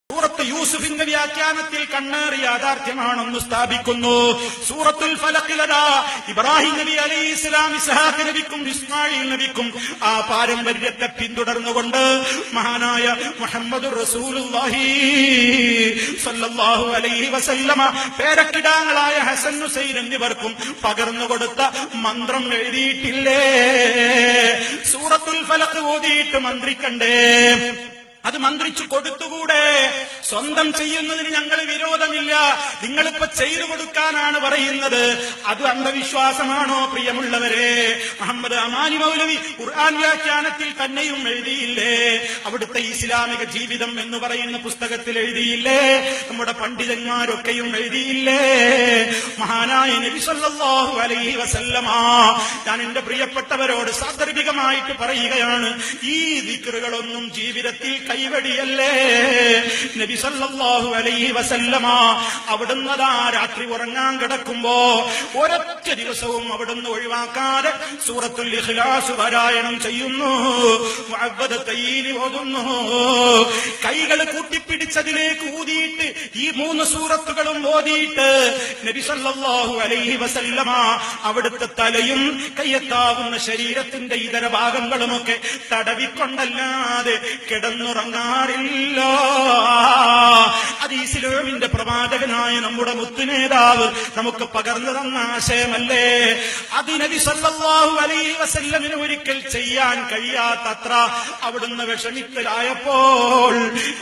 സൂറത്ത് യൂസുഫിന്റെ വ്യാഖ്യാനത്തിൽ കണ്ണേറി യാഥാർത്ഥ്യമാണെന്ന് സ്ഥാപിക്കുന്നു. സൂറത്തുൽ ഫലഖിലതാ ഇബ്രാഹിം നബി അലൈഹി ഇസ്ലാം ഇസ്ഹാഖ് നബിക്കും ഇസ്മായിൽ നബിക്കും ആ പാരമ്പര്യത്തെ പിന്തുടർന്നുകൊണ്ട് മഹാനായ മുഹമ്മദുർ റസൂലുള്ളാഹി സ്വല്ലല്ലാഹു അലൈഹി വസല്ലമ പേരക്കിടാങ്ങളായ ഹസൻ ഹുസൈൻ എന്നിവർക്കും പകർന്നുകൊടുത്ത മന്ത്രം എഴുതിയിട്ടില്ലേ? സൂറത്തുൽ ഫലഖ് ഓതിയിട്ട് മന്ത്രിക്കണ്ടേ? അത് മന്ത്രിച്ചു കൊടുത്തുകൂടെ? സ്വന്തം ചെയ്യുന്നതിന് ഞങ്ങൾ വിരോധമില്ല, നിങ്ങളിപ്പോ ചെയ്തു കൊടുക്കാനാണ് പറയുന്നത്. അത് അന്ധവിശ്വാസമാണോ പ്രിയമുള്ളവരെ? മുഹമ്മദ് അമാനി മൗലവി ഖുർആൻ വ്യാഖ്യാനത്തിൽ തന്നെയും എഴുതിയില്ലേ? അവിടുത്തെ ഇസ്ലാമിക ജീവിതം എന്ന് പറയുന്ന പുസ്തകത്തിൽ എഴുതിയില്ലേ? നമ്മുടെ പണ്ഡിതന്മാരൊക്കെയും എഴുതിയില്ലേ? മഹാനായ നബി സല്ലല്ലാഹു അലൈഹി വസല്ലമ ഞാൻ എന്റെ പ്രിയപ്പെട്ടവരോട് സാന്ദർഭികമായിട്ട് പറയുകയാണ്, ഈ ദിക്റുകളൊന്നും ജീവിതത്തിൽ കൈവടിയല്ലേ. നബി സല്ലല്ലാഹു അലൈഹി വസല്ലമ അവിടുന്ന് രാത്രി ഉറങ്ങാൻ കിടക്കുമ്പോ ഒരൊറ്റ ദിവസവും അവിടുന്ന് ഒഴിവാക്കാതെ സൂറത്തുൽ ഇഖ്ലാസ് പാരായണം ചെയ്യുന്നു, മുഅവ്വദതൈനി ഓതുന്നു. കൈകൾ കൂട്ടിപ്പിടിച്ചതിലേക്ക് ഊതിയിട്ട് ഈ 3 സൂറത്തുകളും ഓതിയിട്ട് നബി സല്ലല്ലാഹു അലൈഹി വസല്ലമ അവിടുത്തെ തലയും കയ്യെത്താവുന്ന ശരീരത്തിന്റെ ഇതര ഭാഗങ്ങളുമൊക്കെ തടവിക്കൊണ്ടല്ലാതെ കിടന്നുറങ്ങാറില്ല. അത് ഇസ്ലാമിന്റെ പ്രവാചകനായ നമ്മുടെ മുത്തുനേതാവ് നമുക്ക് പകർന്നു തന്ന ആശയമല്ലേ? അത് നബി സല്ലല്ലാഹു അലൈഹി വസല്ലമിന് ഒരിക്കൽ ചെയ്യാൻ കഴിയാത്തത്ര അവിടുന്ന് വിഷമിക്കലായപ്പോൾ,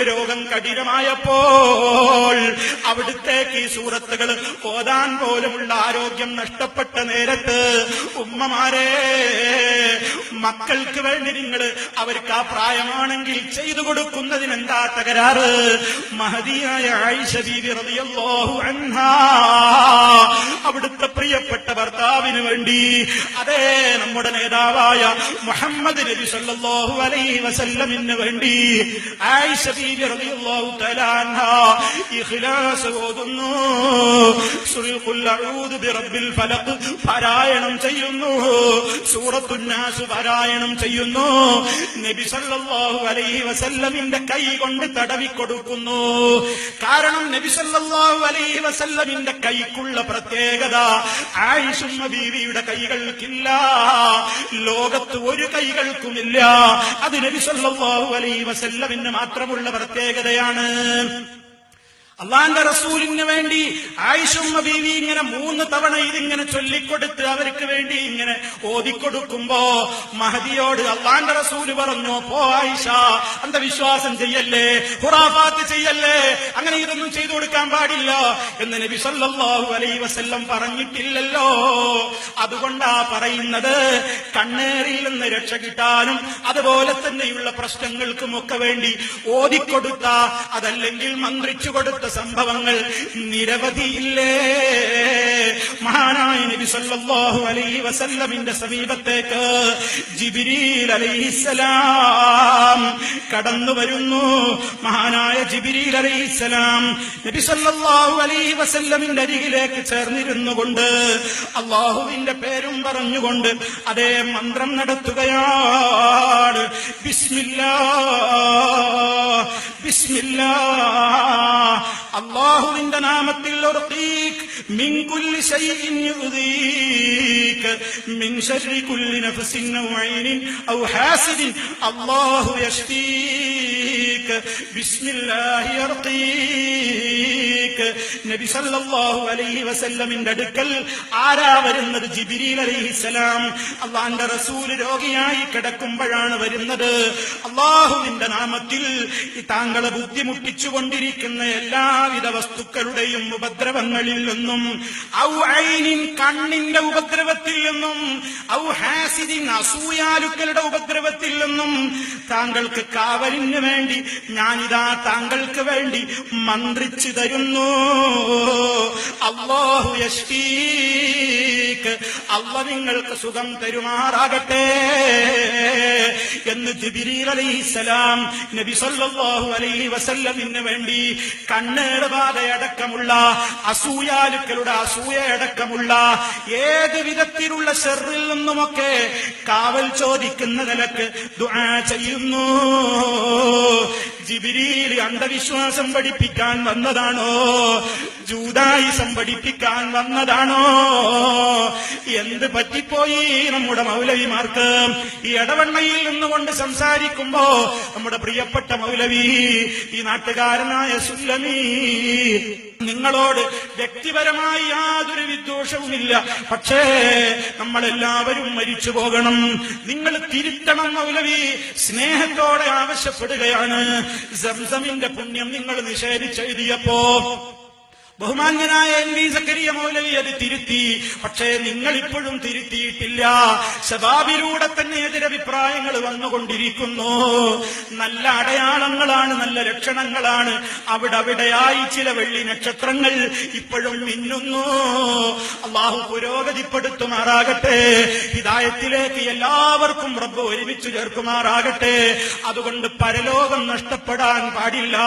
രോഗം കഠിനമായപ്പോൾ അവിടുത്തേക്ക് ഈ സൂറത്തുകൾ ഓതാൻ പോലുമുള്ള ആരോഗ്യം നഷ്ടപ്പെട്ട നേരത്ത് ഉമ്മമാരെ, മക്കൾക്ക് വേണ്ടി നിങ്ങൾ അവർക്ക് ആ പ്രായമാണെങ്കിൽ ചെയ്തു കൊടുക്കുന്നതിന് എന്താ തകരാറ്? മഹദിയായ ആയിഷ ബീവി റളിയല്ലാഹു അൻഹാ അവിടുത്തെ പ്രിയപ്പെട്ട ഭർത്താവിന് വേണ്ടി, അതേ നമ്മുടെ നേതാവായ മുഹമ്മദ് നബി സല്ലല്ലാഹു അലൈഹി വസല്ലമിന് വേണ്ടി ആയിഷ ബീവി റളിയല്ലാഹു തആല അൻഹാ ഇഖ്ലാസ് ഓതുന്നു, ഖുൽ അഊദു ബിറബ്ബിൽ ഫലഖ് പാരായണം ചെയ്യുന്നു, സൂറത്തുൻ നാസ് പാരായണം ചെയ്യുന്നു. നബി സല്ലല്ലാഹു അലൈഹി വസല്ലമിന്റെ കൈ കൊണ്ട് തടവിക്കൊടുക്കുന്നു. കാരണം നബി സല്ലല്ലാഹു അലൈഹി വസല്ലമിന്റെ കൈക്കുള്ള പ്രത്യേകത ആയിഷുമ്മ ബീവിയുടെ കൈകൾക്കില്ല, ലോകത്ത് ഒരു കൈകൾക്കുമില്ല. അത് നബി സല്ലല്ലാഹു അലൈഹി വസല്ലമിന് മാത്രമുള്ള പ്രത്യേകതയാണ്. അള്ളാന്റെ റസൂലിന് വേണ്ടി ആയിഷുമ്മ ബീവി ഇങ്ങനെ 3 തവണ ഇതിങ്ങനെ ചൊല്ലിക്കൊടുത്ത് അവർക്ക് വേണ്ടി ഇങ്ങനെ ഓതിക്കൊടുക്കുമ്പോ മഹദിയോട് അള്ളാന്റെ റസൂല് പറഞ്ഞു, പോ ആയിഷ, അന്ധവിശ്വാസം ചെയ്യല്ലേ, ഖുറാഫാത്ത് ചെയ്യല്ലേ, അങ്ങനെ ഇതൊന്നും ചെയ്തു കൊടുക്കാൻ പാടില്ല എന്ന് നബി സല്ലല്ലാഹു അലൈഹി വസല്ലം പറഞ്ഞിട്ടില്ലല്ലോ. അതുകൊണ്ടാ പറയുന്നത്, കണ്ണേറിൽ നിന്ന് രക്ഷ കിട്ടാനും അതുപോലെ തന്നെയുള്ള പ്രശ്നങ്ങൾക്കുമൊക്കെ വേണ്ടി ഓതിക്കൊടുത്ത, അതല്ലെങ്കിൽ മന്ത്രിച്ചു കൊടുത്ത സംഭവങ്ങൾ നിരവധിയില്ലേ? മഹാനായ നബി സല്ലല്ലാഹു അലൈഹി വസല്ലമിന്റെ സമീപത്തേക്ക് ജിബ്രീൽ അലൈഹിസ്സലാം കടന്നു വരുന്നു. മഹാനായ ജിബ്രീൽ അലൈഹിസ്സലാം നബി സല്ലല്ലാഹു അലൈഹി വസല്ലമിന്റെ അരികിലേക്ക് ചേർന്നിരുന്നുകൊണ്ട് അല്ലാഹുവിന്റെ പേരും പറഞ്ഞുകൊണ്ട് അതേ മന്ത്രം നടത്തുകയാണ്. ബിസ്മില്ലാഹ് ബിസ്മില്ലാഹ്, അല്ലാഹുവിന്റെ നാമത്തിൽ ഉർഖീക് മിൻ കുല്ലി ശൈഇൻ യുദീക് മിൻ ശർരി കുല്ലി നഫ്സിൻ ഔ ഐനിൻ ഔ ഹാസിദിൻ അല്ലാഹു യശ്ഫീക് ബിസ്മില്ലാഹി യർഖീക്. നബി സല്ലല്ലാഹു അലൈഹി വസല്ലമിന്റെ അടുക്കൽ ആരാ വരുന്നത്? ജിബ്രീൽ അലൈഹിസ്സലാം. അല്ലാഹുവിന്റെ റസൂല് രോഗിയായി കിടക്കുമ്പോഴാണ് വരുന്നത്. അല്ലാഹുവിന്റെ നാമത്തിൽ താങ്കളെ ബുദ്ധിമുട്ടിച്ചുകൊണ്ടിരിക്കുന്ന എല്ലാവിധ വസ്തുക്കളുടെയും ഉപദ്രവങ്ങളിൽ നിന്നും, ഔ ഐനിൻ കണ്ണിന്റെ ഉപദ്രവത്തിൽ നിന്നും, ഔ ഹാസിദിൻ അസൂയാലുക്കളുടെ ഉപദ്രവത്തിൽ നിന്നും താങ്കൾക്ക് കാവലിന് വേണ്ടി ഞാനിതാ താങ്കൾക്ക് വേണ്ടി മന്ത്രിച്ചു തരുന്നു. അല്ലാഹു യശ്ഫീക്, അല്ലാഹു നിങ്ങൾക്ക് സുഖം തരുമാറാകട്ടെ എന്ന് ജിബ്രീൽ അലൈഹിസ്സലാം നബി സല്ലല്ലാഹു അലൈഹി വസല്ലമിന് വേണ്ടി കണ്ണേറ് ബാധയടക്കമുള്ള അസൂയാലുക്കളുടെ അസൂയയടക്കമുള്ള ഏത് വിധത്തിലുള്ള ശർറിൽ നിന്നുമൊക്കെ കാവൽ ചോദിക്കുന്ന നിലക്ക് ദുആ ചെയ്യുന്നു. ജിബ്രീൽ അന്ധവിശ്വാസം പഠിപ്പിക്കാൻ വന്നതാണോ, ജൂദായിസം പഠിപ്പിക്കാൻ വന്നതാണോ? എന്ത് പറ്റിപ്പോയി നമ്മുടെ മൗലവിമാർക്ക്? ഈ എടവണ്ണയിൽ നിന്നുകൊണ്ട് സംസാരിക്കുമ്പോ നമ്മുടെ പ്രിയപ്പെട്ട മൗലവി, ഈ നാട്ടുകാരനായ സുല്ലമി, നിങ്ങളോട് വ്യക്തിപരമായി യാതൊരു വിദ്വേഷവുമില്ല, പക്ഷേ നമ്മളെല്ലാവരും മരിച്ചു പോകണം, നിങ്ങൾ തിരുത്തണം മൗലവി, സ്നേഹത്തോടെ ആവശ്യപ്പെടുകയാണ്. സംസമിന്റെ പുണ്യം നിങ്ങൾ നിഷേധിച്ചെഴുതിയപ്പോ ബഹുമാന്യനായ NV സക്കരിയ മൗലവി അത് തിരുത്തി. പക്ഷേ നിങ്ങൾ ഇപ്പോഴും തിരുത്തിയിട്ടില്ല. ശബാബിലൂടെ തന്നെ എതിരഭിപ്രായങ്ങൾ വന്നുകൊണ്ടിരിക്കുന്നു. നല്ല അടയാളങ്ങളാണ്, നല്ല ലക്ഷണങ്ങളാണ്. അവിടെയായി ചില വെള്ളി നക്ഷത്രങ്ങൾ ഇപ്പോഴും മിന്നുന്നു. അള്ളാഹു പുരോഗതിപ്പെടുത്തുമാറാകട്ടെ. ഹിദായത്തിലേക്ക് എല്ലാവർക്കും റബ്ബ് ഒരുമിച്ച് ചേർക്കുമാറാകട്ടെ. അതുകൊണ്ട് പരലോകം നഷ്ടപ്പെടാൻ പാടില്ല.